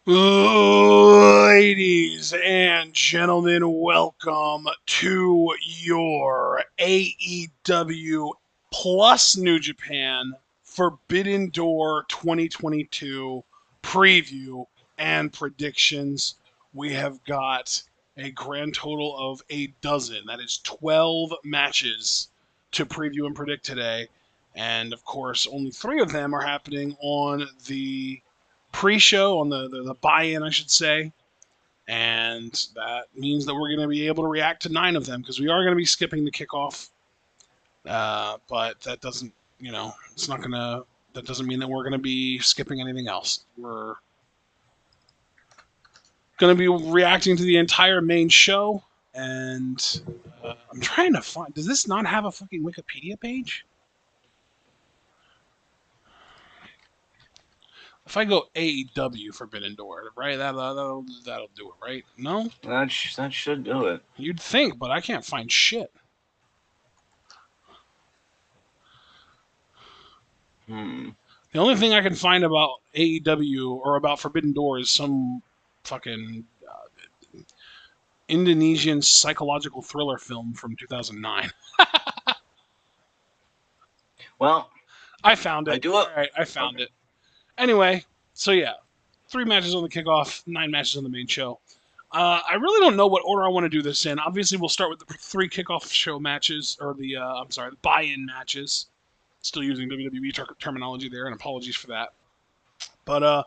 Ladies and gentlemen, welcome to your AEW plus New Japan Forbidden Door 2022 preview and predictions. We have got a grand total of a dozen. That is 12 matches to preview and predict today. And of course, only 3 of them are happening on the pre-show, on the buy-in, I should say, and that means that we're going to be able to react to 9 of them because we are going to be skipping the kickoff. But that doesn't, it's not going to. That doesn't mean that we're going to be skipping anything else. We're going to be reacting to the entire main show, and I'm trying to find. Does this not have a fucking Wikipedia page? If I go AEW Forbidden Door, right? That'll do it, right? No, That should do it. you'd think, but I can't find shit. The only thing I can find about AEW or about Forbidden Door is some fucking Indonesian psychological thriller film from 2009. Well, I found it. I do it. All right, I found it. Anyway, so yeah, 3 matches on the kickoff, 9 matches on the main show. I really don't know what order I want to do this in. Obviously, we'll start with the 3 kickoff show matches, or the the buy-in matches. Still using WWE terminology there, and apologies for that. But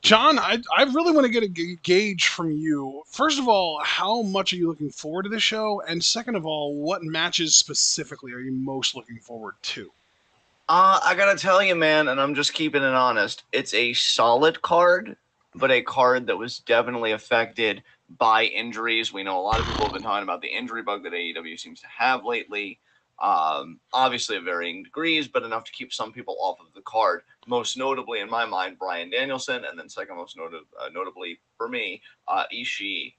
John, I really want to get a gauge from you. First of all, how much are you looking forward to the show? And second of all, what matches specifically are you most looking forward to? I gotta tell you, man, and I'm just keeping it honest. It's a solid card, but a card that was definitely affected by injuries. We know a lot of people have been talking about the injury bug that AEW seems to have lately. Obviously at varying degrees, but enough to keep some people off of the card. Most notably, in my mind, Bryan Danielson, and then second most notably for me, Ishii.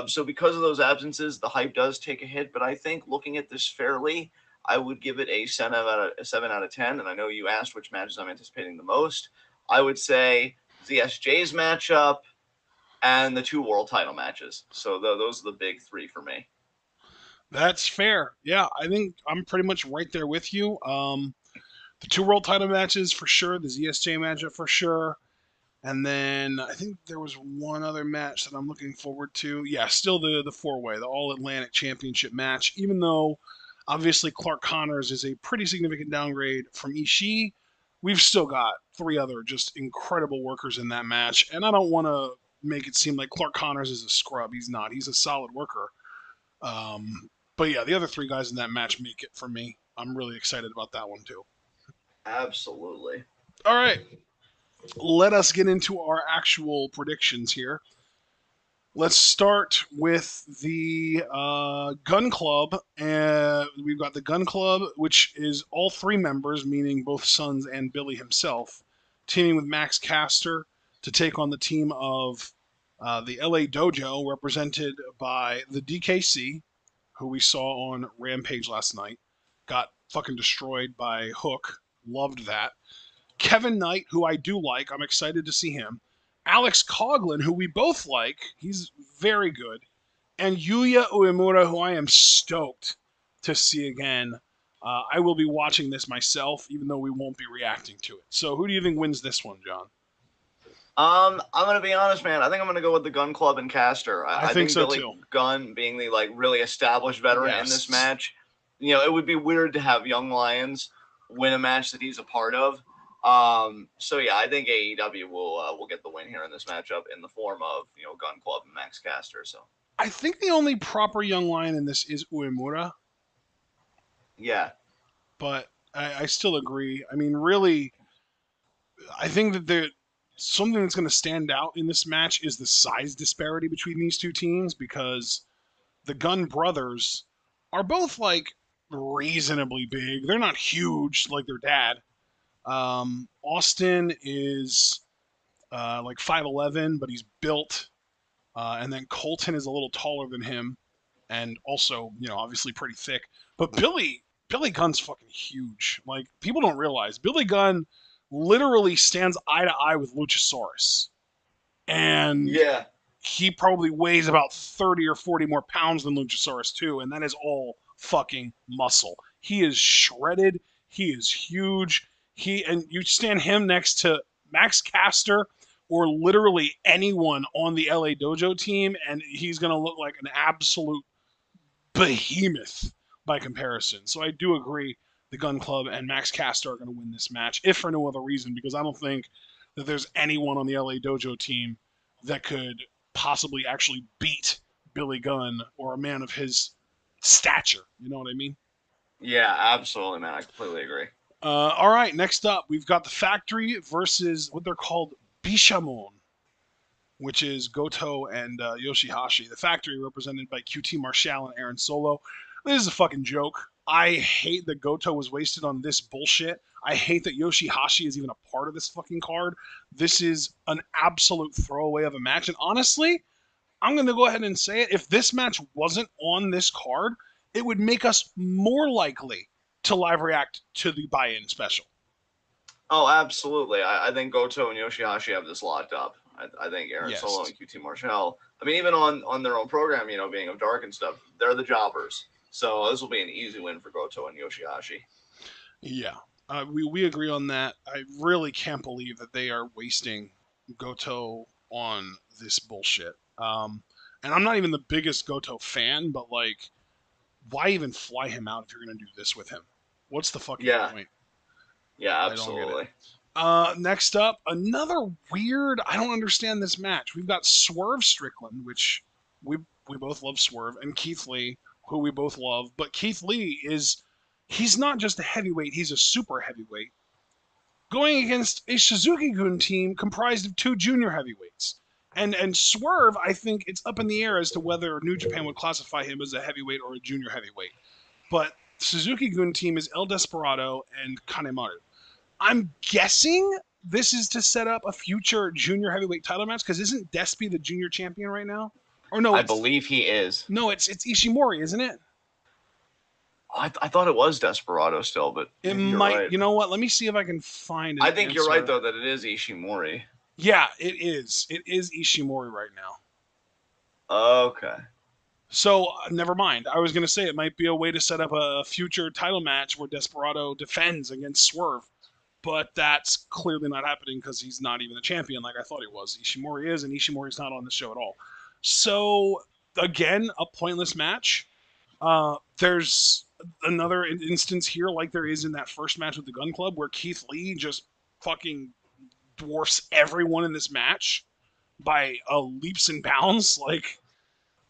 So because of those absences, the hype does take a hit. But I think looking at this fairly, I would give it a 7 out of 10. And I know you asked which matches I'm anticipating the most. I would say ZSJ's matchup and the 2 world title matches. So those are the big 3 for me. That's fair. Yeah, I think I'm pretty much right there with you. The 2 world title matches for sure, the ZSJ matchup for sure. And then I think there was one other match that I'm looking forward to. Yeah, still the 4-way, the All Atlantic Championship match. Even though obviously Clark Connors is a pretty significant downgrade from Ishii, we've still got 3 other just incredible workers in that match. And I don't want to make it seem like Clark Connors is a scrub. He's not. He's a solid worker. But yeah, the other 3 guys in that match make it for me. I'm really excited about that one too. Absolutely. All right, let us get into our actual predictions here. Let's start with the Gun Club. And we've got the Gun Club, which is all 3 members, meaning both Sons and Billy himself, teaming with Max Caster to take on the team of the LA Dojo, represented by the DKC, who we saw on Rampage last night. Got fucking destroyed by Hook. Loved that. Kevin Knight, who I do like. I'm excited to see him. Alex Coughlin, who we both like. He's very good. And Yuya Uemura, who I am stoked to see again. I will be watching this myself, even though we won't be reacting to it. So who do you think wins this one, John? I'm gonna be honest, man. I think I'm gonna go with the Gun Club and Caster. I think so Billy too. Gunn, being the really established veteran in this match, it would be weird to have Young Lions win a match that he's a part of. So yeah, I think AEW will get the win here in this matchup in the form of Gun Club and Max Caster. So I think the only proper young lion in this is Uemura. Yeah, But I still agree. I mean, really, I think that something that's going to stand out in this match is the size disparity between these 2 teams, because the Gunn brothers are both like reasonably big. They're not huge like their dad. Austin is like 5'11", but he's built. And then Colton is a little taller than him, and also, obviously pretty thick. But Billy Gunn's fucking huge. Like, people don't realize Billy Gunn literally stands eye to eye with Luchasaurus. And Yeah. he probably weighs about 30 or 40 more pounds than Luchasaurus too, and that is all fucking muscle. He is shredded. He is huge. And you stand him next to Max Caster or literally anyone on the LA Dojo team, and he's gonna look like an absolute behemoth by comparison. So I do agree the Gun Club and Max Caster are going to win this match, if for no other reason, because I don't think that there's anyone on the LA Dojo team that could possibly actually beat Billy Gunn or a man of his stature. You know what I mean? Yeah, absolutely, man. I completely agree. All right, next up, we've got the Factory versus what they're called Bishamon, which is Goto and Yoshihashi. The Factory represented by QT Marshall and Aaron Solo. This is a fucking joke. I hate that Goto was wasted on this bullshit. I hate that Yoshihashi is even a part of this fucking card. This is an absolute throwaway of a match. And honestly, I'm going to go ahead and say it. If this match wasn't on this card, it would make us more likely to live react to the buy-in special. Oh, absolutely. I think Goto and Yoshihashi have this locked up. I think Aaron Solo and QT Marshall, I mean, even on their own program, being of Dark and stuff, they're the jobbers. So this will be an easy win for Goto and Yoshihashi. Yeah, we agree on that. I really can't believe that they are wasting Goto on this bullshit. And I'm not even the biggest Goto fan, but like, why even fly him out if you're going to do this with him? What's the fucking point? Yeah, absolutely. Next up, another weird. I don't understand this match. We've got Swerve Strickland, which we both love Swerve, and Keith Lee, who we both love. But Keith Lee he's not just a heavyweight; he's a super heavyweight, going against a Suzuki-Gun team comprised of two junior heavyweights. And Swerve, I think it's up in the air as to whether New Japan would classify him as a heavyweight or a junior heavyweight. But Suzuki-Gun team is El Desperado and Kanemaru. I'm guessing this is to set up a future junior heavyweight title match, because isn't Despy the junior champion right now? Or no, I believe he is. No, it's Ishimori, isn't it? I thought it was Desperado still, but it might. Right. You know what? Let me see if I can find it. I think you're right though that it is Ishimori. Yeah, it is. It is Ishimori right now. Okay. So never mind. I was going to say it might be a way to set up a future title match where Desperado defends against Swerve. But that's clearly not happening because he's not even the champion like I thought he was. Ishimori is, and Ishimori's not on the show at all. So, again, a pointless match. There's another instance here, like there is in that first match with the Gun Club, where Keith Lee just fucking dwarfs everyone in this match by leaps and bounds. Like,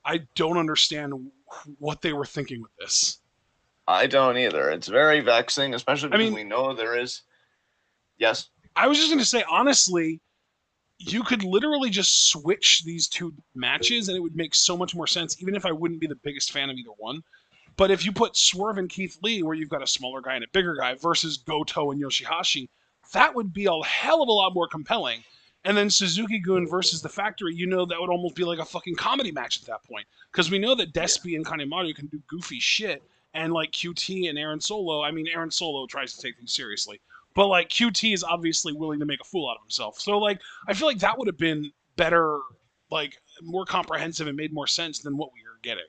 I don't understand what they were thinking with this. I don't either. It's very vexing, especially because we know there is. Yes. I was just going to say, honestly, you could literally just switch these two matches and it would make so much more sense, even if I wouldn't be the biggest fan of either one. But if you put Swerve and Keith Lee, where you've got a smaller guy and a bigger guy, versus Goto and Yoshihashi, that would be a hell of a lot more compelling. And then Suzuki-Gun versus the Factory, that would almost be like a fucking comedy match at that point. Because we know that Despy and Kanemaru can do goofy shit. And like QT and Aaron Solo, Aaron Solo tries to take things seriously. But like QT is obviously willing to make a fool out of himself. So like I feel like that would have been better, like more comprehensive and made more sense than what we are getting.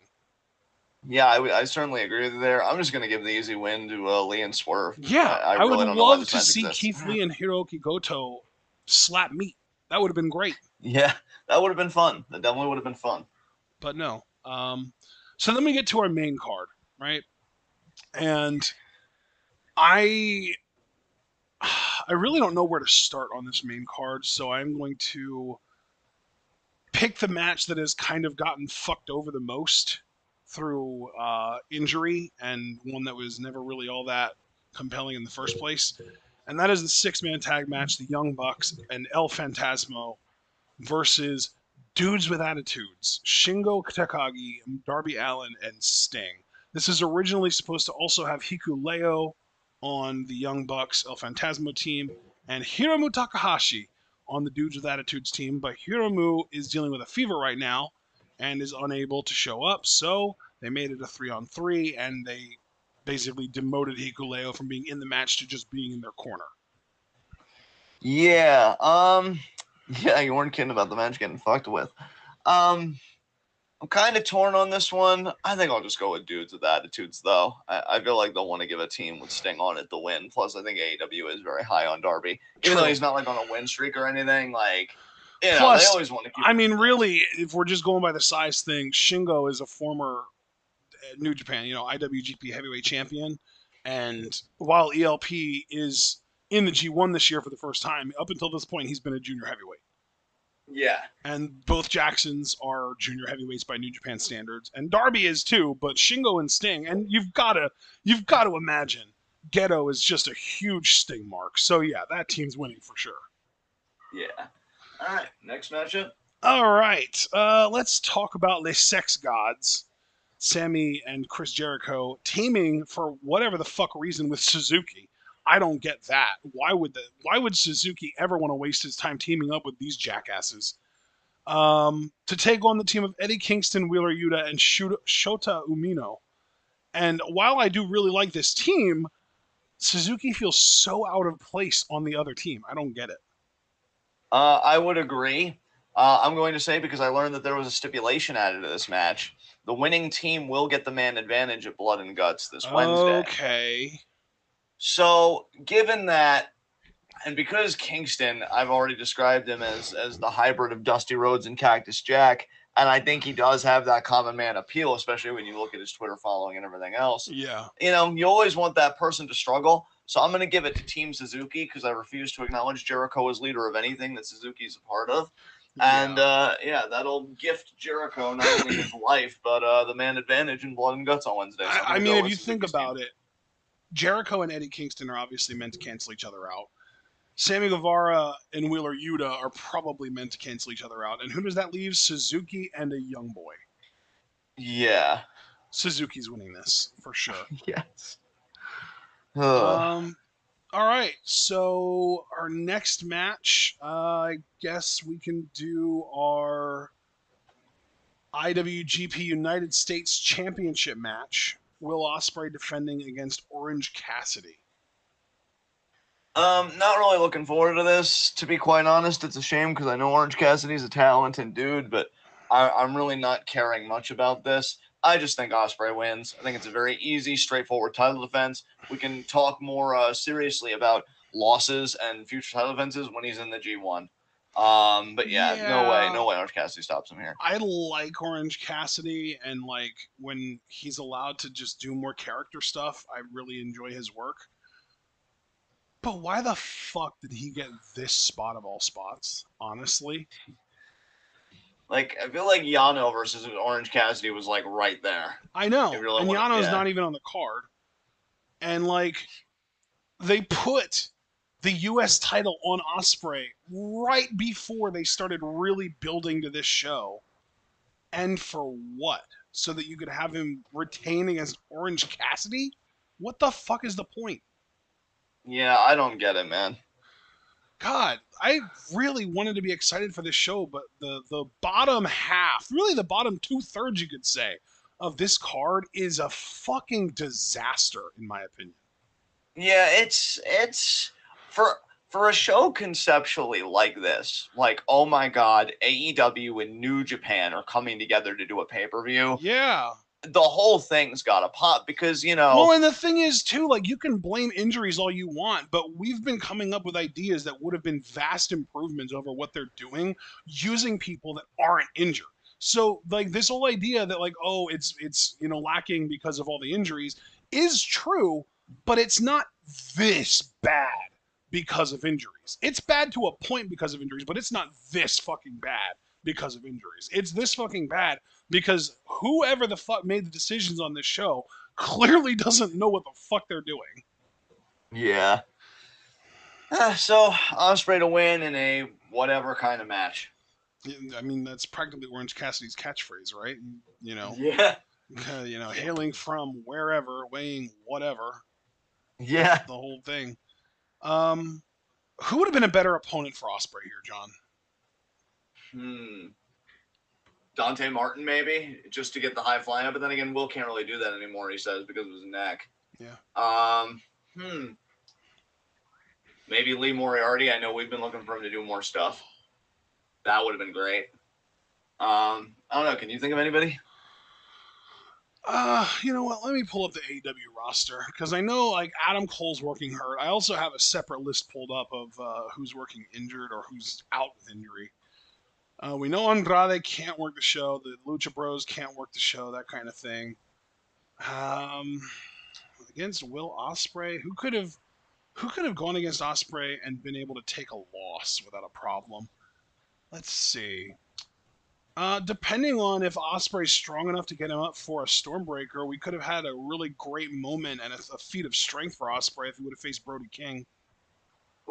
Yeah, I certainly agree with you there. I'm just going to give the easy win to Lee and Swerve. Yeah, I really would love to see Keith Lee and Hiroki Goto slap meat. That would have been great. Yeah, that would have been fun. That definitely would have been fun. But no. So then we get to our main card, right? And I really don't know where to start on this main card, so I'm going to pick the match that has kind of gotten fucked over the most through injury, and one that was never really all that compelling in the first place. And that is the six-man tag match, the Young Bucks and El Phantasmo versus Dudes with Attitudes, Shingo Takagi, Darby Allin, and Sting. This is originally supposed to also have Hikuleo on the Young Bucks El Phantasmo team, and Hiromu Takahashi on the Dudes with Attitudes team, but Hiromu is dealing with a fever right now and is unable to show up, so they made it a 3-on-3, and they basically demoted Hikuleo from being in the match to just being in their corner. Yeah, Yeah, you weren't kidding about the match getting fucked with. I'm kind of torn on this one. I think I'll just go with dudes with attitudes, though. I feel like they'll want to give a team with Sting on it the win. Plus, I think AEW is very high on Darby. Even though he's not like on a win streak or anything, like, they Plus, always want to keep I mean, really, if we're just going by the size thing, Shingo is a former New Japan, IWGP Heavyweight Champion. And while ELP is in the G1 this year for the first time, up until this point, he's been a junior heavyweight. Yeah. And both Jacksons are junior heavyweights by New Japan standards, and Darby is too. But Shingo and Sting, and you've got to imagine Ghetto is just a huge Sting mark. So yeah, that team's winning for sure. Yeah. All right, next matchup. All right, let's talk about Les Sex Gods, Sammy and Chris Jericho teaming for whatever the fuck reason with Suzuki. I don't get that. Why would Suzuki ever want to waste his time teaming up with these jackasses? To take on the team of Eddie Kingston, Wheeler Yuta, and Shota Umino. And while I do really like this team, Suzuki feels so out of place on the other team. I don't get it. I would agree. I'm going to say, because I learned that there was a stipulation added to this match, the winning team will get the man advantage at Blood and Guts this Wednesday. Okay. So, given that, and because Kingston, I've already described him as the hybrid of Dusty Rhodes and Cactus Jack, and I think he does have that common man appeal, especially when you look at his Twitter following and everything else. Yeah. You always want that person to struggle. So I'm going to give it to Team Suzuki because I refuse to acknowledge Jericho as leader of anything that Suzuki's a part of. And, that'll gift Jericho not only his life, but the man advantage in Blood and Guts on Wednesday. So I mean, if you think about it, Jericho and Eddie Kingston are obviously meant to cancel each other out. Sammy Guevara and Wheeler Yuta are probably meant to cancel each other out. And who does that leave? Suzuki and a young boy. Yeah. Suzuki's winning this, for sure. Yes. All right, so our next match, I guess we can do our IWGP United States Championship match. Will Ospreay defending against Orange Cassidy. Not really looking forward to this, to be quite honest. It's a shame because I know Orange Cassidy's a talented dude, but I'm really not caring much about this. I just think Ospreay wins. I think it's a very easy, straightforward title defense. We can talk more seriously about losses and future title defenses when he's in the G1. But no way Orange Cassidy stops him here. I like Orange Cassidy, and like when he's allowed to just do more character stuff, I really enjoy his work. But why the fuck did he get this spot of all spots, honestly? Like, I feel like Yano versus Orange Cassidy was, like, right there. I know. And Yano's not even on the card. And, like, they put the U.S. title on Ospreay right before they started really building to this show. And for what? So that you could have him retain against Orange Cassidy? What the fuck is the point? Yeah, I don't get it, man. God, I really wanted to be excited for this show, but the bottom half, really the bottom 2/3, you could say, of this card is a fucking disaster, in my opinion. Yeah, it's for a show conceptually like this, like, oh my god, AEW and New Japan are coming together to do a pay-per-view. Yeah. The whole thing's got to pop because, Well, and the thing is, too, like, you can blame injuries all you want, but we've been coming up with ideas that would have been vast improvements over what they're doing using people that aren't injured. So, like, this whole idea that, like, oh, it's lacking because of all the injuries is true, but it's not this bad because of injuries. It's bad to a point because of injuries, but it's not this fucking bad because of injuries. It's this fucking bad because whoever the fuck made the decisions on this show clearly doesn't know what the fuck they're doing. Yeah. So, Ospreay to win in a whatever kind of match. I mean, that's practically Orange Cassidy's catchphrase, right? Yeah. Hailing from wherever, weighing whatever. Yeah. The whole thing. Who would have been a better opponent for Ospreay here, John? Dante Martin, maybe, just to get the high flying up. But then again, Will can't really do that anymore, he says, because of his neck. Yeah. Maybe Lee Moriarty. I know we've been looking for him to do more stuff. That would have been great. I don't know. Can you think of anybody? You know what? Let me pull up the AEW roster because I know like Adam Cole's working hurt. I also have a separate list pulled up of who's working injured or who's out with injury. We know Andrade can't work the show. The Lucha Bros can't work the show. That kind of thing. Um, against Will Ospreay, who could have gone against Ospreay and been able to take a loss without a problem? Let's see. Depending on if Ospreay's strong enough to get him up for a Stormbreaker, we could have had a really great moment and a feat of strength for Ospreay if he would have faced Brody King.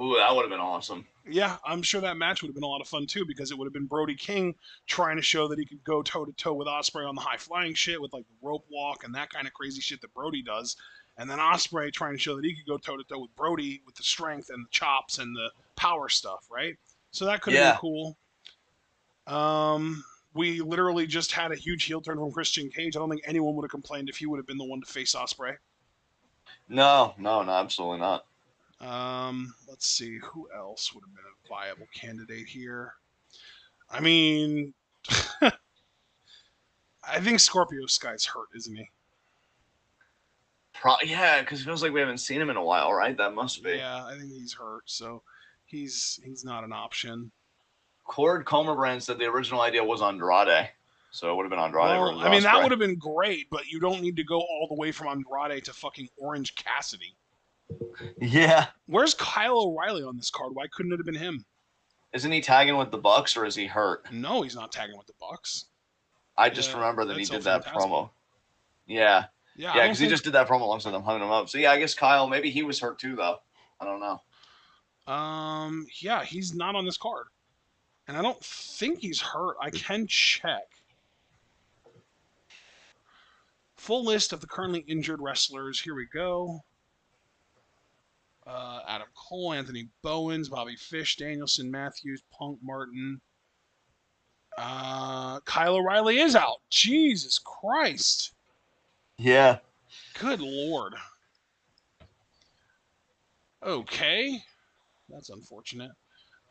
Ooh, that would have been awesome. Yeah, I'm sure that match would have been a lot of fun too because it would have been Brody King trying to show that he could go toe to toe with Ospreay on the high flying shit with like the rope walk and that kind of crazy shit that Brody does, and then Ospreay trying to show that he could go toe to toe with Brody with the strength and the chops and the power stuff, right? So that could have been cool. We literally just had a huge heel turn from Christian Cage. I don't think anyone would have complained if he would have been the one to face Ospreay. No, absolutely not. Let's see, who else would have been a viable candidate here? I mean, I think Scorpio Sky's hurt, isn't he? Yeah, because it feels like we haven't seen him in a while, right? That must be. Yeah, I think he's hurt, so he's not an option. Cord Comerbrand said the original idea was Andrade, so it would have been Andrade. Well, I mean, that would have been great, but you don't need to go all the way from Andrade to fucking Orange Cassidy. Yeah. Where's Kyle O'Reilly on this card? Why couldn't it have been him? Isn't he tagging with the Bucks or is he hurt? No, he's not tagging with the Bucks. I just remember that he did that promo. Yeah. Yeah, because he just did that promo alongside them, hugging him up. So yeah, I guess Kyle, maybe he was hurt too, though. I don't know. Yeah, he's not on this card. And I don't think he's hurt. I can check. Full list of the currently injured wrestlers. Here we go. Adam Cole, Anthony Bowens, Bobby Fish, Danielson, Matthews, Punk, Martin. Kyle O'Reilly is out. Jesus Christ. Yeah. Good Lord. Okay. That's unfortunate.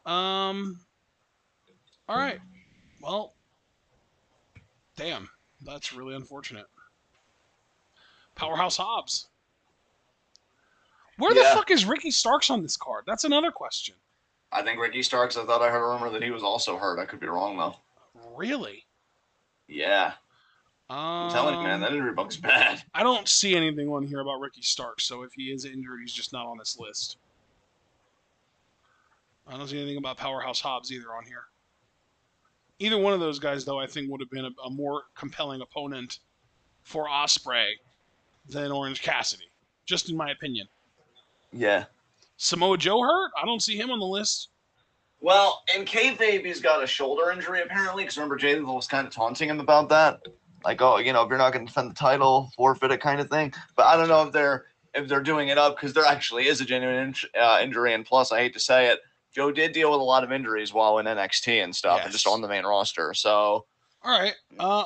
All right. Well, damn. That's really unfortunate. Powerhouse Hobbs. Where the fuck is Ricky Starks on this card? That's another question. I think Ricky Starks, I thought I heard a rumor that he was also hurt. I could be wrong, though. Really? Yeah. I'm telling you, man, that injury bug's bad. I don't see anything on here about Ricky Starks, so if he is injured, he's just not on this list. I don't see anything about Powerhouse Hobbs either on here. Either one of those guys, though, I think would have been a more compelling opponent for Ospreay than Orange Cassidy, just in my opinion. Yeah. Samoa Joe hurt? I don't see him on the list. Well, in kayfabe, he's got a shoulder injury, apparently, because remember, Jay was kind of taunting him about that. Like, oh, you know, if you're not going to defend the title, forfeit it kind of thing. But I don't know if they're doing it up, because there actually is a genuine injury, and plus, I hate to say it, Joe did deal with a lot of injuries while in NXT and stuff, and just on the main roster, so... All right.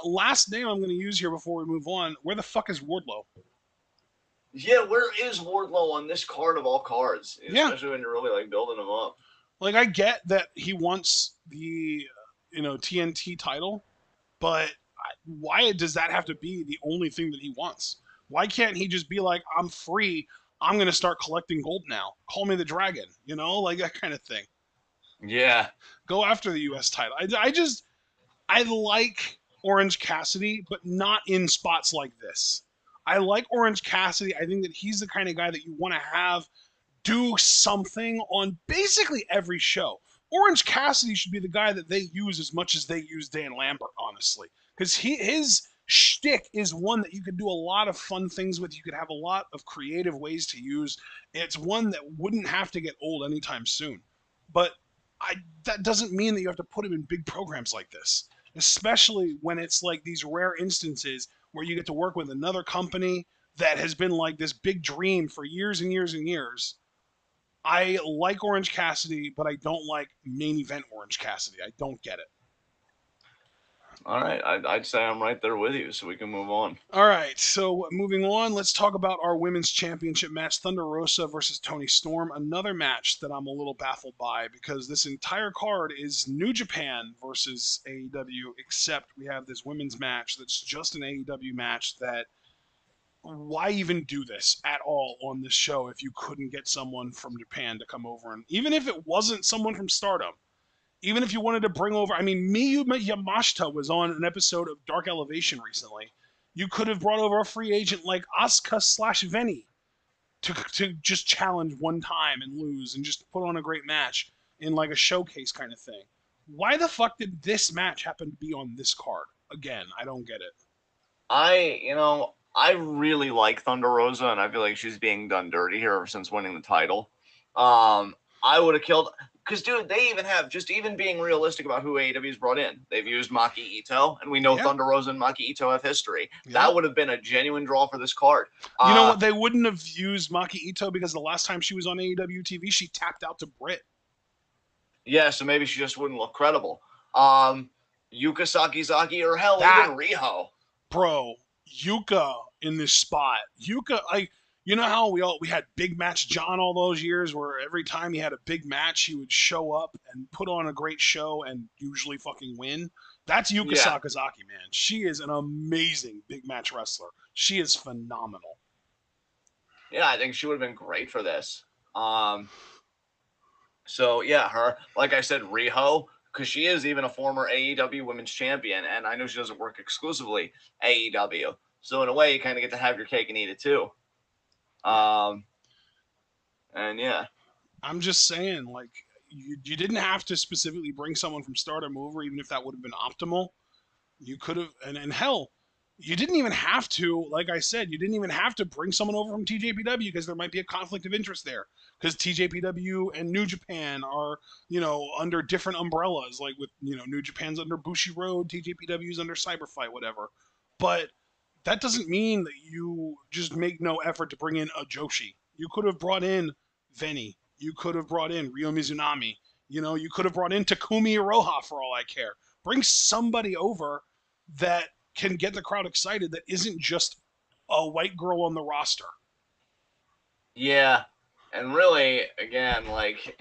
Last name I'm going to use here before we move on. Where the fuck is Wardlow? Yeah, where is Wardlow on this card of all cards? Especially when you're really, like, building him up. Like, I get that he wants the, TNT title, but why does that have to be the only thing that he wants? Why can't he just be like, I'm free, I'm going to start collecting gold now. Call me the Dragon, like that kind of thing. Yeah. Go after the U.S. title. I like Orange Cassidy, but not in spots like this. I like Orange Cassidy. I think that he's the kind of guy that you want to have do something on basically every show. Orange Cassidy should be the guy that they use as much as they use Dan Lambert, honestly. Because his shtick is one that you could do a lot of fun things with. You could have a lot of creative ways to use. It's one that wouldn't have to get old anytime soon. But that doesn't mean that you have to put him in big programs like this. Especially when it's like these rare instances where you get to work with another company that has been like this big dream for years and years and years. I like Orange Cassidy, but I don't like main event Orange Cassidy. I don't get it. All right, I'd say I'm right there with you, so we can move on. All right, so moving on, let's talk about our women's championship match: Thunder Rosa versus Toni Storm. Another match that I'm a little baffled by because this entire card is New Japan versus AEW, except we have this women's match that's just an AEW match. That why even do this at all on this show if you couldn't get someone from Japan to come over? And even if it wasn't someone from Stardom, even if you wanted to bring over, I mean, Miyu Yamashita was on an episode of Dark Elevation recently. You could have brought over a free agent like Asuka/Veni to just challenge one time and lose and just put on a great match in like a showcase kind of thing. Why the fuck did this match happen to be on this card? Again, I don't get it. I really like Thunder Rosa, and I feel like she's being done dirty here ever since winning the title. I would have killed, because dude, they even have, just even being realistic about who AEW's brought in. They've used Maki Ito, and we know Yeah. Thunder Rosa and Maki Ito have history. Yeah. That would have been a genuine draw for this card. You know what? They wouldn't have used Maki Ito because the last time she was on AEW TV, she tapped out to Britt. Yeah, so maybe she just wouldn't look credible. Yuka Sakizaki, or hell, even Riho. Bro, Yuka in this spot. Yuka, you know how we had Big Match John all those years where every time he had a big match, he would show up and put on a great show and usually fucking win? That's Yuka Sakazaki, man. She is an amazing big match wrestler. She is phenomenal. Yeah, I think she would have been great for this. So yeah, her, like I said, Riho, because she is even a former AEW Women's Champion, and I know she doesn't work exclusively AEW. So in a way, you kind of get to have your cake and eat it too. And yeah, I'm just saying, like, you didn't have to specifically bring someone from Stardom over, even if that would have been optimal. You could have, and hell, you didn't even have to, like I said, you didn't even have to bring someone over from TJPW because there might be a conflict of interest there. Because TJPW and New Japan are, under different umbrellas. Like with, New Japan's under Bushiroad, TJPW's under Cyberfight, whatever. But that doesn't mean that you just make no effort to bring in a Joshi. You could have brought in Veni. You could have brought in Ryo Mizunami. You could have brought in Takumi Iroha for all I care. Bring somebody over that can get the crowd excited that isn't just a white girl on the roster. Yeah. And really, again, like,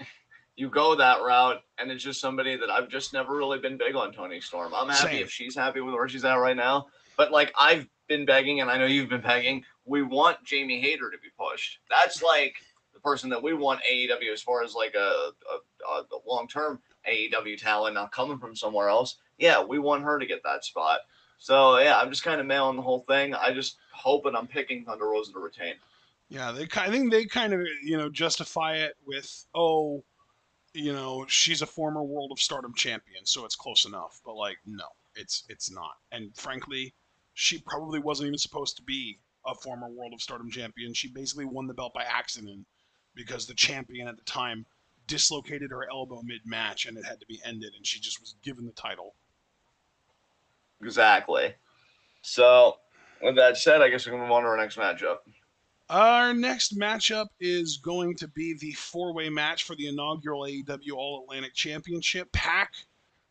you go that route, and it's just somebody that I've just never really been big on Toni Storm. I'm happy if she's happy with where she's at right now. But, like, I've been begging, and I know you've been begging, we want Jamie Hayter to be pushed. That's, like, the person that we want AEW as far as, like, a long-term AEW talent not coming from somewhere else. Yeah, we want her to get that spot. So, yeah, I'm just kind of mailing the whole thing. I just hope and I'm picking Thunder Rosa to retain. Yeah, I think they kind of, justify it with, she's a former World of Stardom champion, so it's close enough. But, like, no, it's not. And frankly, she probably wasn't even supposed to be a former World of Stardom champion. She basically won the belt by accident because the champion at the time dislocated her elbow mid-match and it had to be ended, and she just was given the title. Exactly. So, with that said, I guess we can move on to our next matchup. Our next matchup is going to be the four-way match for the inaugural AEW All-Atlantic Championship. Pac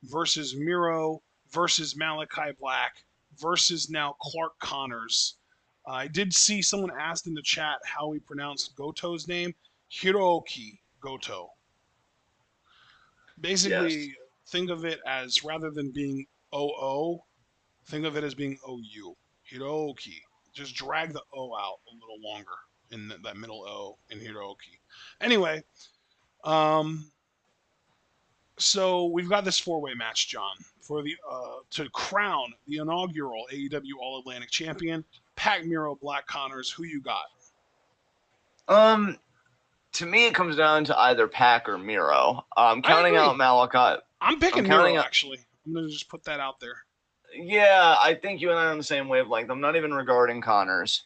versus Miro versus Malachi Black versus now Clark Connors. I did see someone asked in the chat how we pronounced Goto's name. Hiroki Goto. Basically, think of it as, rather than being OO, think of it as being OU. Hiroki. Just drag the O out a little longer in that middle O in Hiroki. Anyway, so we've got this four-way match, John, for the to crown the inaugural AEW All Atlantic Champion. Pac, Miro, Black, Connors. Who you got? To me, it comes down to either Pac or Miro. Counting out Malachi. I'm picking Miro, actually. I'm going to just put that out there. Yeah, I think you and I are on the same wavelength. I'm not even regarding Connors.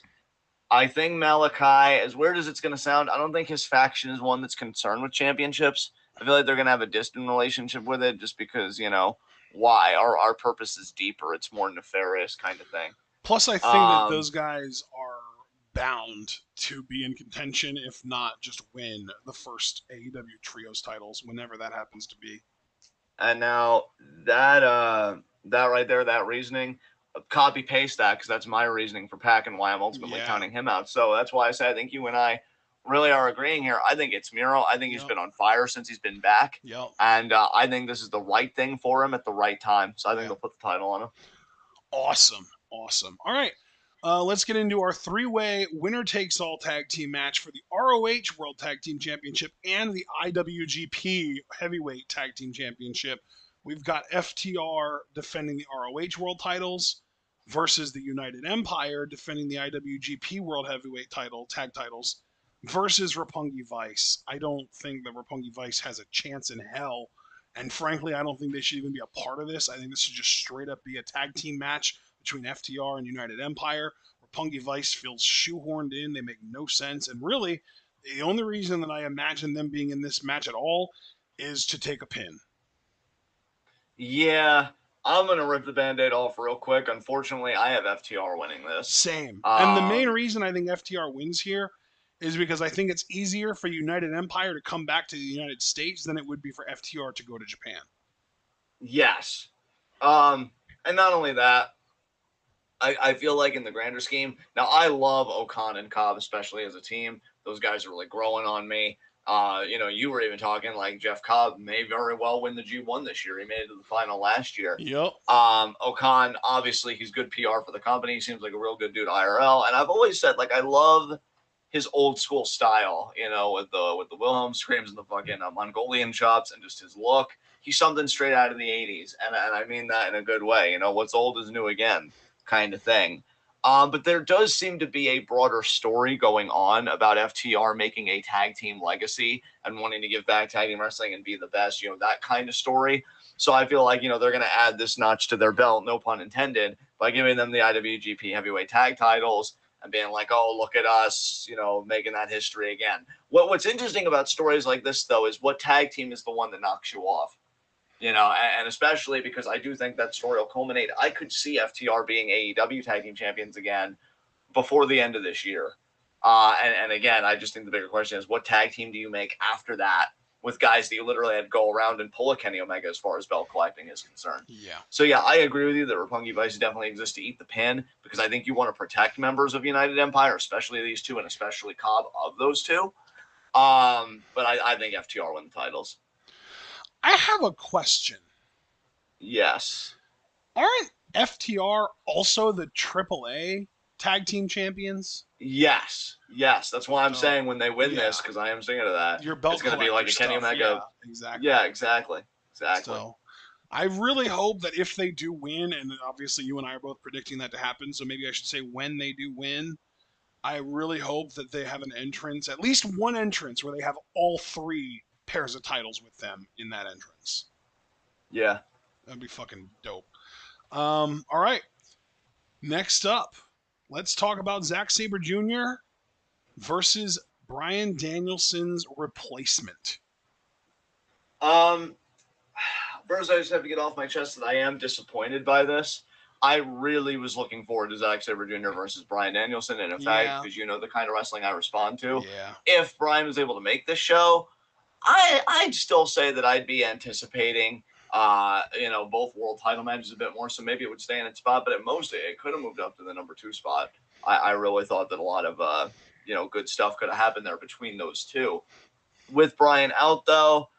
I think Malachi, as weird as it's going to sound, I don't think his faction is one that's concerned with championships. I feel like they're going to have a distant relationship with it just because, why? Our purpose is deeper. It's more nefarious kind of thing. Plus, I think that those guys are bound to be in contention, if not just win the first AEW Trios titles, whenever that happens to be. And now that right there, that reasoning, copy paste that because that's my reasoning for Pac and why I'm ultimately counting him out. So that's why I say I think you and I really are agreeing here. I think it's Miro. I think he's been on fire since he's been back. And I think this is the right thing for him at the right time. So I think they'll put the title on him. Awesome. All right. Let's get into our three-way winner-takes-all tag team match for the ROH World Tag Team Championship and the IWGP Heavyweight Tag Team Championship. We've got FTR defending the ROH World titles versus the United Empire defending the IWGP World Heavyweight tag titles versus Roppongi Vice. I don't think that Roppongi Vice has a chance in hell. And frankly, I don't think they should even be a part of this. I think this should just straight up be a tag team match between FTR and United Empire. Roppongi Vice feels shoehorned in. They make no sense. And really, the only reason that I imagine them being in this match at all is to take a pin. Yeah, I'm going to rip the Band-Aid off real quick. Unfortunately, I have FTR winning this. Same. And the main reason I think FTR wins here is because I think it's easier for United Empire to come back to the United States than it would be for FTR to go to Japan. Yes. And not only that, I feel like in the grander scheme, now I love Okan and Cobb, especially as a team. Those guys are really growing on me. You were even talking like Jeff Cobb may very well win the G1 this year. He made it to the final last year. Yep. Okan, obviously, he's good PR for the company. He seems like a real good dude IRL. And I've always said, like, I love his old school style, with the Wilhelm screams and the fucking Mongolian chops and just his look. He's something straight out of the 80s. And I mean that in a good way. What's old is new again kind of thing. But there does seem to be a broader story going on about FTR making a tag team legacy and wanting to give back tag team wrestling and be the best, that kind of story. So I feel like, they're going to add this notch to their belt, no pun intended, by giving them the IWGP heavyweight tag titles and being like, oh, look at us, making that history again. What's interesting about stories like this, though, is what tag team is the one that knocks you off? And especially because I do think that story will culminate. I could see FTR being AEW tag team champions again before the end of this year. And again, I just think the bigger question is what tag team do you make after that with guys that you literally had to go around and pull a Kenny Omega as far as belt collecting is concerned. Yeah. So, yeah, I agree with you that Roppongi Vice definitely exists to eat the pin because I think you want to protect members of United Empire, especially these two and especially Cobb of those two. But I think FTR win the titles. I have a question. Yes. Aren't FTR also the AAA tag team champions? Yes. That's why I'm saying when they win this, because I am thinking of that. Your belt it's going to be like a Kenny Omega. Yeah, exactly. Yeah, exactly. So I really hope that if they do win, and obviously you and I are both predicting that to happen, so maybe I should say when they do win, I really hope that they have an entrance, at least one entrance where they have all three pairs of titles with them in that entrance. Yeah. That'd be fucking dope. All right. Next up, let's talk about Zack Sabre Jr. versus Bryan Danielson's replacement. First, I just have to get off my chest that I am disappointed by this. I really was looking forward to Zack Sabre Jr. versus Bryan Danielson, and in fact, because the kind of wrestling I respond to, if Bryan was able to make this show, I'd still say that I'd be anticipating, both world title matches a bit more, so maybe it would stay in its spot, but at most, it could have moved up to the number 2 spot. I really thought that a lot of, good stuff could have happened there between those two. With Bryan out, though,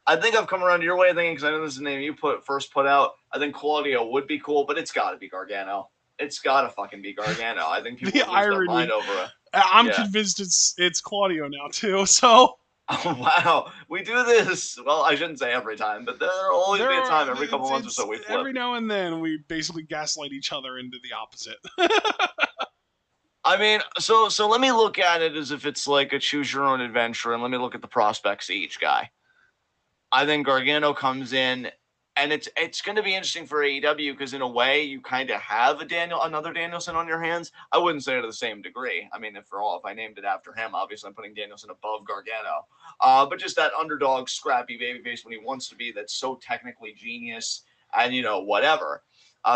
I think I've come around to your way of thinking, because I know this is the name you first put out. I think Claudio would be cool, but it's got to be Gargano. It's got to fucking be Gargano. I think people lose their mind over it. I'm convinced it's Claudio now, too, so... Oh, wow. We do this. Well, I shouldn't say every time, but there'll always be a time every couple months or so we flip. Every now and then we basically gaslight each other into the opposite. I mean, so let me look at it as if it's like a choose your own adventure, and let me look at the prospects of each guy. I think Gargano comes in, and it's going to be interesting for AEW because in a way you kind of have another Danielson on your hands. I wouldn't say to the same degree. I mean, if I named it after him, obviously I'm putting Danielson above Gargano. But just that underdog, scrappy babyface when he wants to be, that's so technically genius and whatever.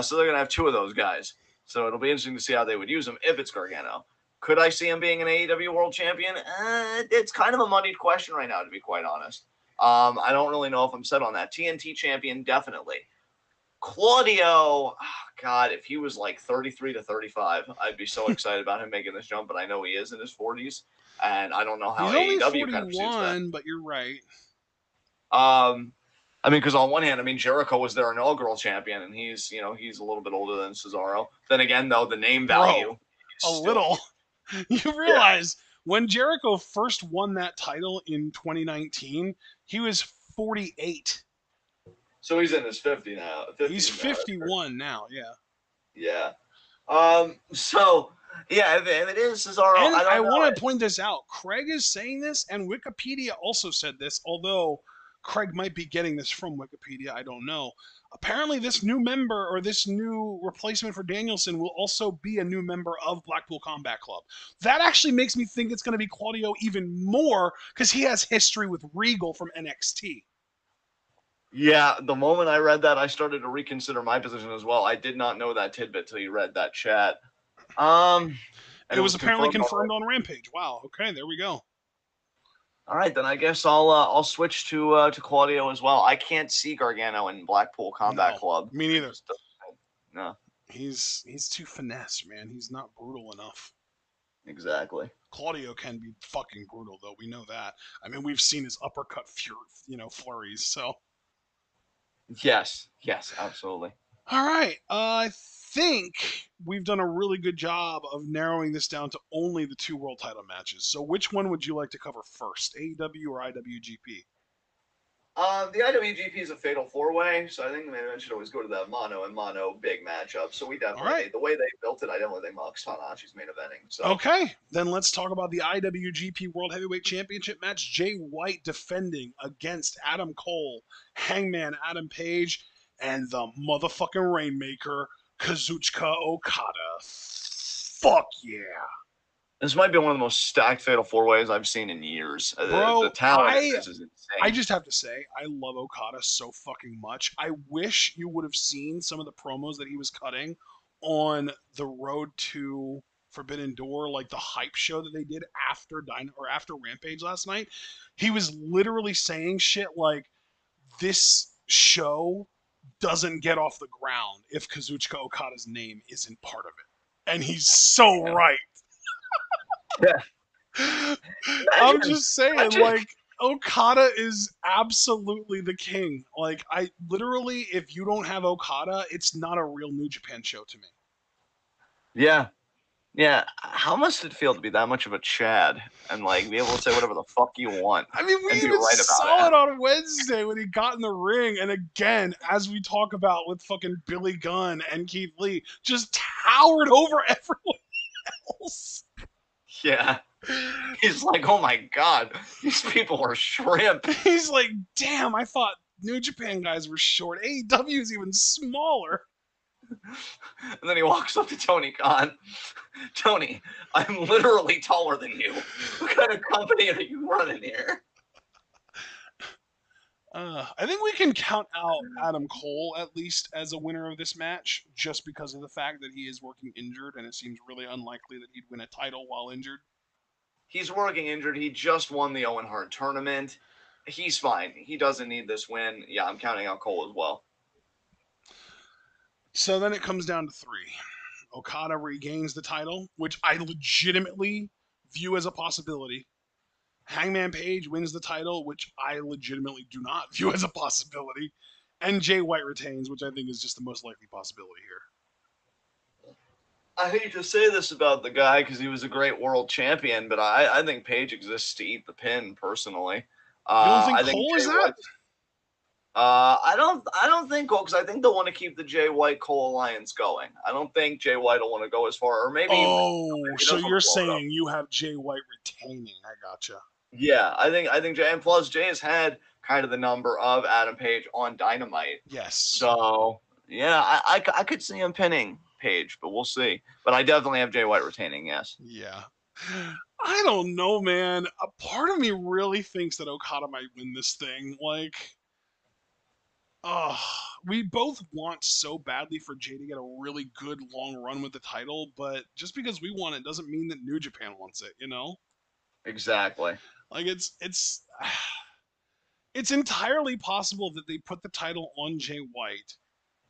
So they're going to have 2 of those guys. So it'll be interesting to see how they would use him if it's Gargano. Could I see him being an AEW World Champion? It's kind of a muddied question right now, to be quite honest. I don't really know if I'm set on that. TNT champion, definitely. Claudio, oh God, if he was like 33 to 35, I'd be so excited about him making this jump, but I know he is in his 40s, and I don't know how He's only AEW kind of perceives that. 41, but you're right. I mean, because on one hand, I mean, Jericho was their inaugural champion, and he's a little bit older than Cesaro. Then again, though, the name value a little. You realize when Jericho first won that title in 2019, he was 48. So he's in his 50 now. 50 He's now, 51 now, yeah. Yeah. So, yeah, if it is Cesaro, And I I don't know. want to point this out. Craig is saying this, and Wikipedia also said this, although Craig might be getting this from Wikipedia. I don't know. Apparently, this new member or this new replacement for Danielson will also be a new member of Blackpool Combat Club. That actually makes me think it's going to be Claudio even more because he has history with Regal from NXT. Yeah, the moment I read that, I started to reconsider my position as well. I did not know that tidbit till you read that chat. And it was apparently confirmed on on Rampage. Wow. Okay, there we go. All right, then I guess I'll switch to Claudio as well. I can't see Gargano in Blackpool Combat Club. Me neither. No. He's too finesse, man. He's not brutal enough. Exactly. Claudio can be fucking brutal, though. We know that. I mean, we've seen his uppercut, flurries. So. Yes, absolutely. All right. I think we've done a really good job of narrowing this down to only the 2 world title matches. So, which one would you like to cover first, AEW or IWGP? The IWGP is a fatal 4-way, so I think the main event should always go to that mono and mono big matchup. So we definitely, the way they built it, I definitely think Tanahashi's main eventing. So. Okay, then let's talk about the IWGP World Heavyweight Championship match. Jay White defending against Adam Cole, Hangman Adam Page, and the motherfucking Rainmaker, Kazuchika Okada. Fuck yeah. This might be one of the most stacked fatal 4-ways I've seen in years. Bro, the talent is insane. I just have to say, I love Okada so fucking much. I wish you would have seen some of the promos that he was cutting on the road to Forbidden Door, like the hype show that they did after after Rampage last night. He was literally saying shit like, "This show doesn't get off the ground if Kazuchika Okada's name isn't part of it," and he's so right. Yeah. I'm just saying, like, Okada is absolutely the king. Like, I literally, if you don't have Okada, it's not a real New Japan show to me. Yeah. How must it feel to be that much of a Chad and like be able to say whatever the fuck you want? I mean, we even saw it on Wednesday when he got in the ring, and again, as we talk about with fucking Billy Gunn and Keith Lee, just towered over everyone else. Yeah. He's like, oh my god, these people are shrimp. He's like, damn, I thought New Japan guys were short. AEW is even smaller. And then he walks up to Tony Khan. Tony, I'm literally taller than you. What kind of company are you running here? I think we can count out Adam Cole at least as a winner of this match, just because of the fact that he is working injured, and it seems really unlikely that he'd win a title while injured. He's working injured. He just won the Owen Hart tournament. He's fine. He doesn't need this win. Yeah, I'm counting out Cole as well. So then it comes down to 3. Okada regains the title, which I legitimately view as a possibility. Hangman Page wins the title, which I legitimately do not view as a possibility. And Jay White retains, which I think is just the most likely possibility here. I hate to say this about the guy because he was a great world champion, but I think Page exists to eat the pin personally. You don't think I Cole is that? I don't think Cole, because I think they'll want to keep the Jay White Cole alliance going. I don't think Jay White will want to go as far, or maybe. So you're saying you have Jay White retaining? I gotcha. Yeah, I think Jay, and plus Jay has had kind of the number of Adam Page on Dynamite. Yes. So yeah, I could see him pinning Page, but we'll see. But I definitely have Jay White retaining. Yes. Yeah. I don't know, man. A part of me really thinks that Okada might win this thing. Like, we both want so badly for Jay to get a really good long run with the title, but just because we want it doesn't mean that New Japan wants it, you know? Exactly. Like, it's It's entirely possible that they put the title on Jay White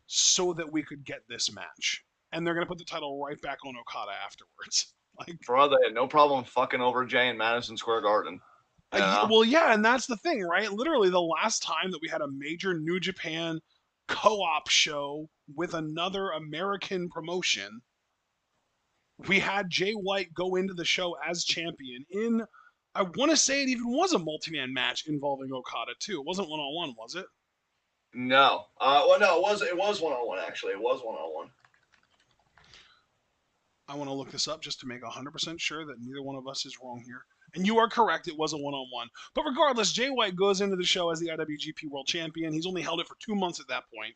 so that we could get this match. And they're going to put the title right back on Okada afterwards. Like, Bro, they had no problem fucking over Jay in Madison Square Garden. You know? well, yeah, and that's the thing, right? Literally, the last time that we had a major New Japan co-op show with another American promotion, we had Jay White go into the show as champion in, I want to say it even was a multi-man match involving Okada too. It wasn't one-on-one, was it? No. Well, no, it was one on one actually. It was one on one. I want to look this up just to make 100% sure that neither one of us is wrong here. And you are correct, it was a one-on-one. But regardless, Jay White goes into the show as the IWGP World Champion. He's only held it for 2 months at that point.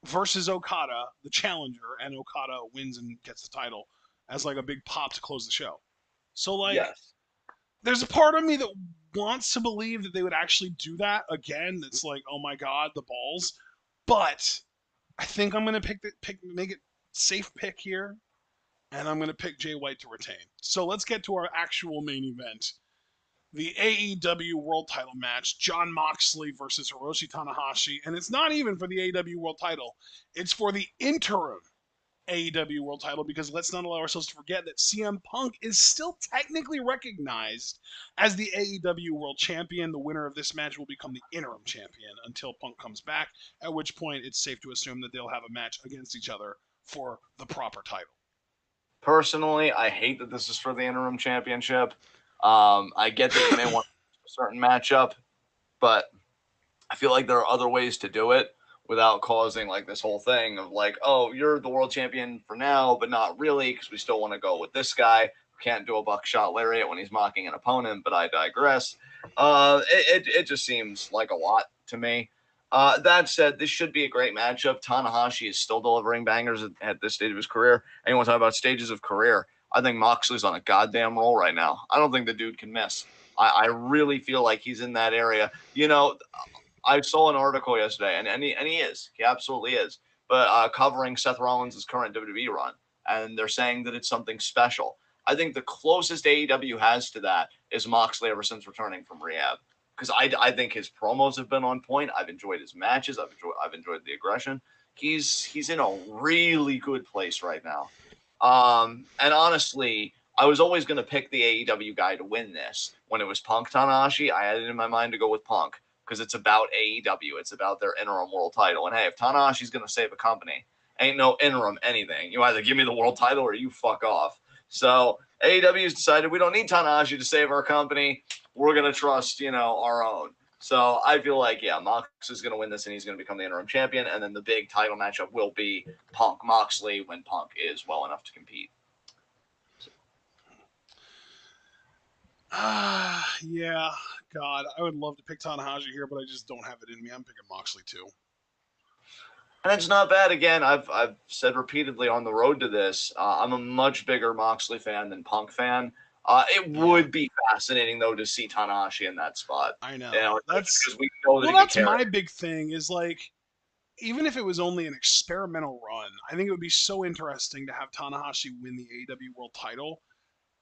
Versus Okada, the challenger, and Okada wins and gets the title as like a big pop to close the show. So like, Yes. there's a part of me that wants to believe that they would actually do that again. That's like, oh my god, the balls. But I think I'm gonna make it safe pick here, and I'm gonna pick Jay White to retain. So let's get to our actual main event. The AEW World Title match, Jon Moxley versus Hiroshi Tanahashi, and it's not even for the AEW World Title. It's for the interim AEW World Title, because let's not allow ourselves to forget that CM Punk is still technically recognized as the AEW World Champion. The winner of this match will become the interim champion until Punk comes back, at which point it's safe to assume that they'll have a match against each other for the proper title. Personally, I hate that this is for the interim championship. I get that you may want a certain matchup, but I feel like there are other ways to do it without causing like this whole thing of like, oh, you're the world champion for now, but not really, because we still want to go with this guy who can't do a buckshot lariat when he's mocking an opponent. But I digress. It just seems like a lot to me. That said, this should be a great matchup. Tanahashi is still delivering bangers at this stage of his career. Anyone talk about stages of career? I think Moxley's on a goddamn roll right now. I don't think the dude can miss. I really feel like he's in that area. You know, I saw an article yesterday, and he is. He absolutely is. But covering Seth Rollins' current WWE run, and they're saying that it's something special. I think the closest AEW has to that is Moxley ever since returning from rehab. Because I think his promos have been on point. I've enjoyed his matches. I've enjoyed the aggression. He's in a really good place right now. And honestly, I was always going to pick the AEW guy to win this. When it was Punk Tanahashi, I had it in my mind to go with Punk because it's about AEW. It's about their interim world title. And hey, if Tanahashi's going to save a company, ain't no interim anything. You either give me the world title or you fuck off. So AEW's decided we don't need Tanahashi to save our company. We're going to trust, our own. So I feel like, yeah, Mox is going to win this and he's going to become the interim champion. And then the big title matchup will be Punk Moxley when Punk is well enough to compete. Yeah, God, I would love to pick Tanahashi here, but I just don't have it in me. I'm picking Moxley too. And it's not bad. Again, I've said repeatedly on the road to this, I'm a much bigger Moxley fan than Punk fan. It would be fascinating though to see Tanahashi in that spot. I know. That's because we know that that's my big thing. Is like, even if it was only an experimental run, I think it would be so interesting to have Tanahashi win the AEW World Title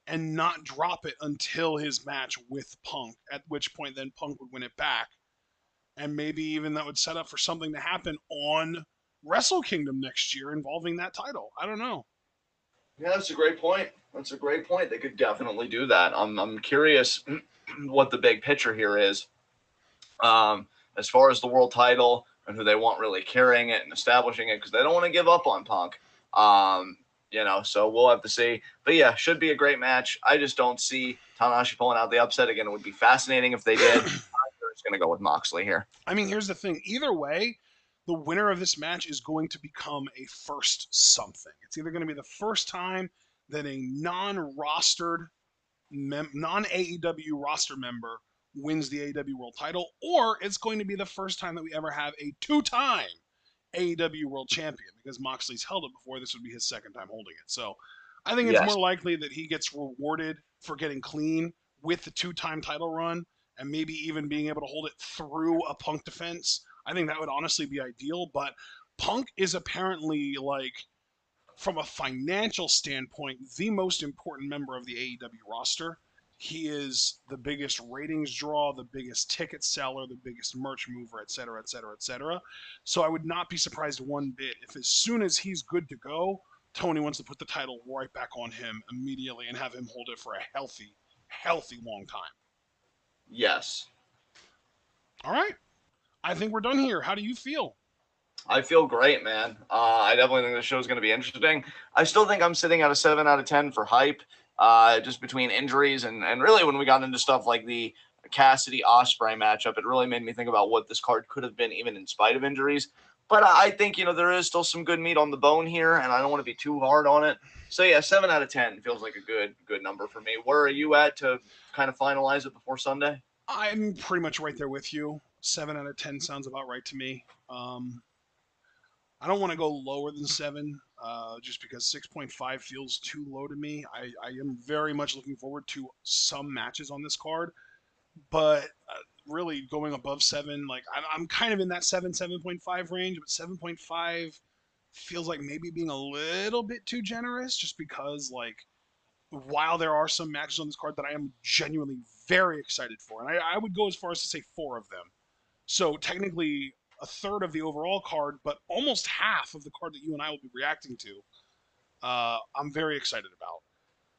and not drop it until his match with Punk. At which point, then Punk would win it back, and maybe even that would set up for something to happen on Wrestle Kingdom next year involving that title. I don't know. Yeah, that's a great point. They could definitely do that. I'm curious what the big picture here is. As far as the world title and who they want really carrying it and establishing it, because they don't want to give up on Punk. So we'll have to see. But yeah, should be a great match. I just don't see Tanahashi pulling out the upset again. It would be fascinating if they did. I'm just going to go with Moxley here. I mean, here's the thing. Either way, the winner of this match is going to become a first something. It's either going to be the first time that a non-rostered, non-AEW roster member wins the AEW World Title, or it's going to be the first time that we ever have a two-time AEW World Champion, because Moxley's held it before. This would be his second time holding it. So I think it's more likely that he gets rewarded for getting clean with the two-time title run and maybe even being able to hold it through a Punk defense. I think that would honestly be ideal, but Punk is apparently, like, from a financial standpoint, the most important member of the AEW roster. He is the biggest ratings draw, the biggest ticket seller, the biggest merch mover, et cetera, et cetera, et cetera. So I would not be surprised one bit if as soon as he's good to go, Tony wants to put the title right back on him immediately and have him hold it for a healthy long time. Yes. All right. I think we're done here. How do you feel? I feel great, man. I definitely think the show's going to be interesting. I still think I'm sitting at a 7 out of 10 for hype, just between injuries and really when we got into stuff like the Cassidy Ospreay matchup, it really made me think about what this card could have been even in spite of injuries. But I think, there is still some good meat on the bone here, and I don't want to be too hard on it. So, yeah, 7 out of 10 feels like a good number for me. Where are you at to kind of finalize it before Sunday? I'm pretty much right there with you. 7 out of 10 sounds about right to me. I don't want to go lower than 7, just because 6.5 feels too low to me. I am very much looking forward to some matches on this card, but really going above 7, like I'm kind of in that 7.5 range, but 7.5 feels like maybe being a little bit too generous, just because like while there are some matches on this card that I am genuinely very excited for, and I would go as far as to say 4 of them. So technically a third of the overall card, but almost half of the card that you and I will be reacting to. I'm very excited about.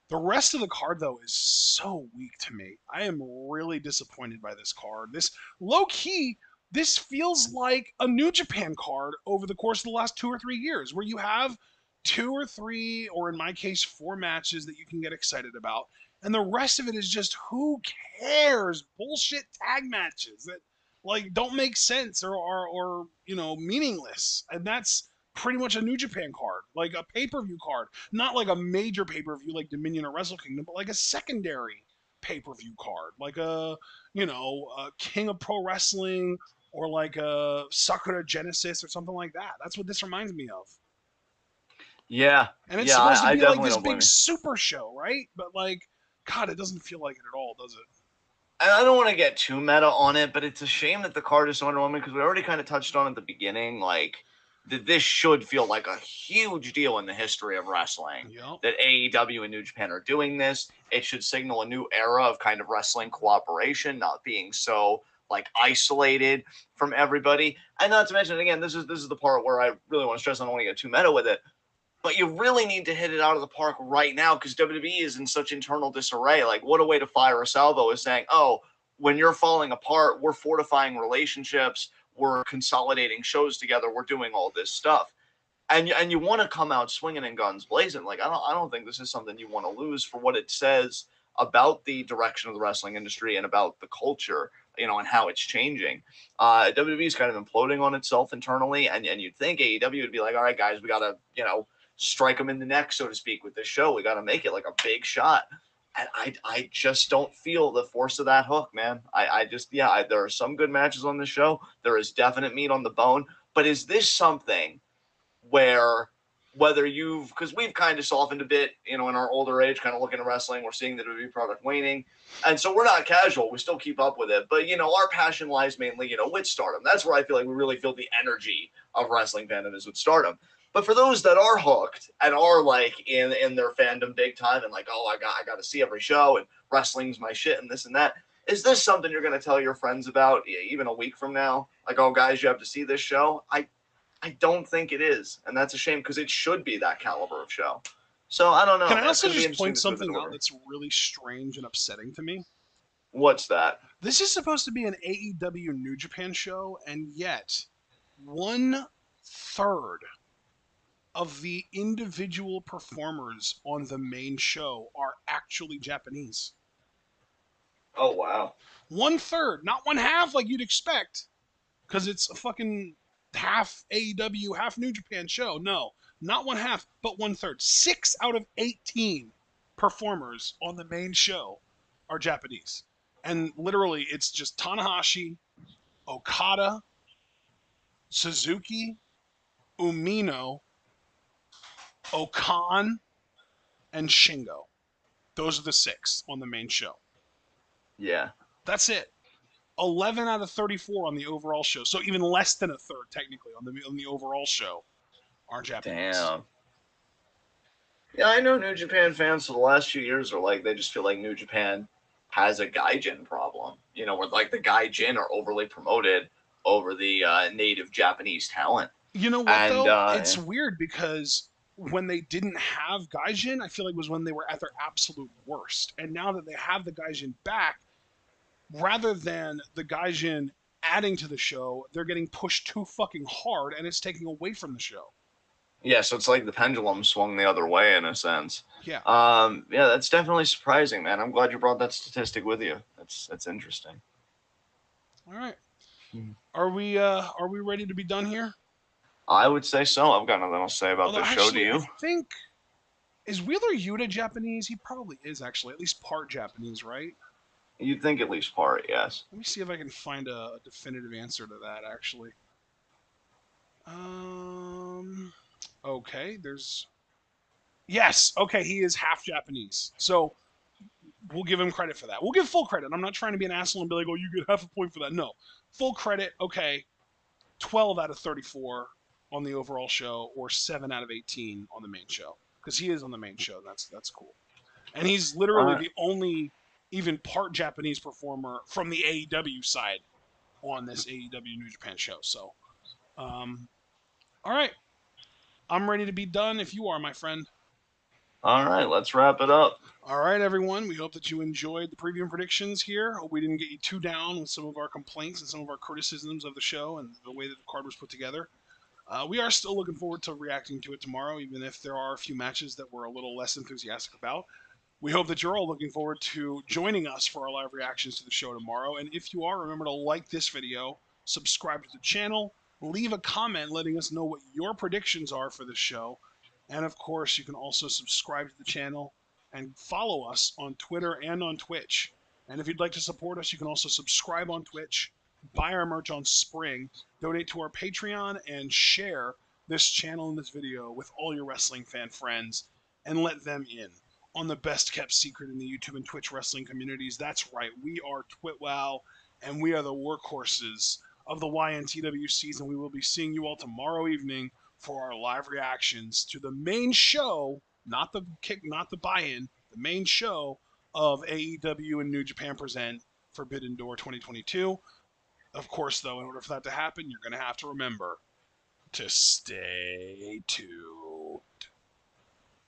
The rest of the card, though, is so weak to me. I am really disappointed by this card. This low key, this feels like a New Japan card over the course of the last 2 or 3 years, where you have 2 or 3, or in my case, 4 matches that you can get excited about, and the rest of it is just who cares bullshit tag matches that like don't make sense or meaningless, and that's pretty much a New Japan card, like a pay-per-view card, not like a major pay-per-view like Dominion or Wrestle Kingdom, but like a secondary pay-per-view card, like a King of Pro Wrestling or like a Sakura Genesis or something like that. That's what this reminds me of. Yeah, And it's yeah, supposed to I be like definitely this don't blame big you. super show, right? But like, God, it doesn't feel like it at all, does it? And I don't want to get too meta on it, but it's a shame that the card is so underwhelming because we already kind of touched on at the beginning, like that this should feel like a huge deal in the history of wrestling. Yep. That AEW and New Japan are doing this. It should signal a new era of kind of wrestling cooperation, not being so like isolated from everybody. And not to mention, again, this is the part where I really want to stress. I don't want to get too meta with it. But you really need to hit it out of the park right now because WWE is in such internal disarray. Like, what a way to fire a salvo is saying, oh, when you're falling apart, we're fortifying relationships, we're consolidating shows together, we're doing all this stuff. And you want to come out swinging and guns blazing. Like, I don't think this is something you want to lose for what it says about the direction of the wrestling industry and about the culture, and how it's changing. WWE is kind of imploding on itself internally, and you'd think AEW would be like, all right, guys, we got to, strike them in the neck, so to speak, with this show. We got to make it like a big shot. And I just don't feel the force of that hook, man. There are some good matches on this show. There is definite meat on the bone. But is this something where whether because we've kind of softened a bit, in our older age, kind of looking at wrestling, we're seeing the WWE product waning. And so we're not casual. We still keep up with it. But, our passion lies mainly, with Stardom. That's where I feel like we really feel the energy of wrestling fandom is with Stardom. But for those that are hooked and are like in their fandom big time and like, oh, I got to see every show and wrestling's my shit and this and that. Is this something you're going to tell your friends about even a week from now? Like, oh, guys, you have to see this show. I don't think it is, and that's a shame because it should be that caliber of show. So I don't know, Can I man. It's also going to be just interesting point to see what they something out deliver. that's really strange and upsetting to me? What's that? This is supposed to be an AEW New Japan show, and yet 1/3 of the individual performers on the main show are actually Japanese. Oh wow. 1/3, not one half like you'd expect, because it's a fucking half AEW, half New Japan show. No, not one half, but 1/3. 6 out of 18 performers on the main show are Japanese. And literally, it's just Tanahashi, Okada, Suzuki, Umino, Okan, and Shingo. Those are the 6 on the main show. Yeah. That's it. 11 out of 34 on the overall show. So even less than a third, technically, on the overall show are Japanese. Damn. Yeah, I know New Japan fans for the last few years are like they just feel like New Japan has a gaijin problem. You know, where like the gaijin are overly promoted over the native Japanese talent. You know what And though? It's weird because when they didn't have Gaijin, I feel like it was when they were at their absolute worst. And now that they have the Gaijin back, rather than the Gaijin adding to the show, they're getting pushed too fucking hard and it's taking away from the show. yeah, so it's like the pendulum swung the other way in a sense. Yeah. Yeah, that's definitely surprising, man. I'm glad you brought that statistic with you. That's interesting. All right. Hmm. Are we ready to be done here? I would say so. I've got nothing else to say about Although this show. Do actually, I you? think is Wheeler Yuta Japanese? He probably is actually, at least part Japanese, right? You'd think at least part, yes. Let me see if I can find a definitive answer to that actually. Um okay, there's yes, okay, he is half Japanese. So we'll give him credit for that. We'll give full credit. I'm not trying to be an asshole and be like, oh, you get half a point for that. No. Full credit, okay. 12 out of 34 on the overall show, or 7 out of 18 on the main show. Because he is on the main show. That's cool. And he's literally Uh, the only even part Japanese performer from the AEW side on this AEW New Japan show. So, all right. I'm ready to be done if you are, my friend. all right, let's wrap it up. All right, everyone. We hope that you enjoyed the preview and predictions here. Hope we didn't get you too down with some of our complaints and some of our criticisms of the show and the way that the card was put together. We are still looking forward to reacting to it tomorrow, even if there are a few matches that we're a little less enthusiastic about. We hope that you're all looking forward to joining us for our live reactions to the show tomorrow. And if you are, remember to like this video, subscribe to the channel, leave a comment letting us know what your predictions are for the show. And of course, you can also subscribe to the channel and follow us on Twitter and on Twitch. And if you'd like to support us, you can also subscribe on Twitch, buy our merch on Spring, donate to our Patreon, and share this channel and this video with all your wrestling fan friends and let them in on the best kept secret in the YouTube and Twitch wrestling communities. That's right, we are TwitWow, and we are the workhorses of the YNTW season. We will be seeing you all tomorrow evening for our live reactions to the main show, not the buy-in, the main show of AEW and New Japan Present Forbidden Door 2022. Of course, though, in order for that to happen, you're going to have to remember to stay tuned.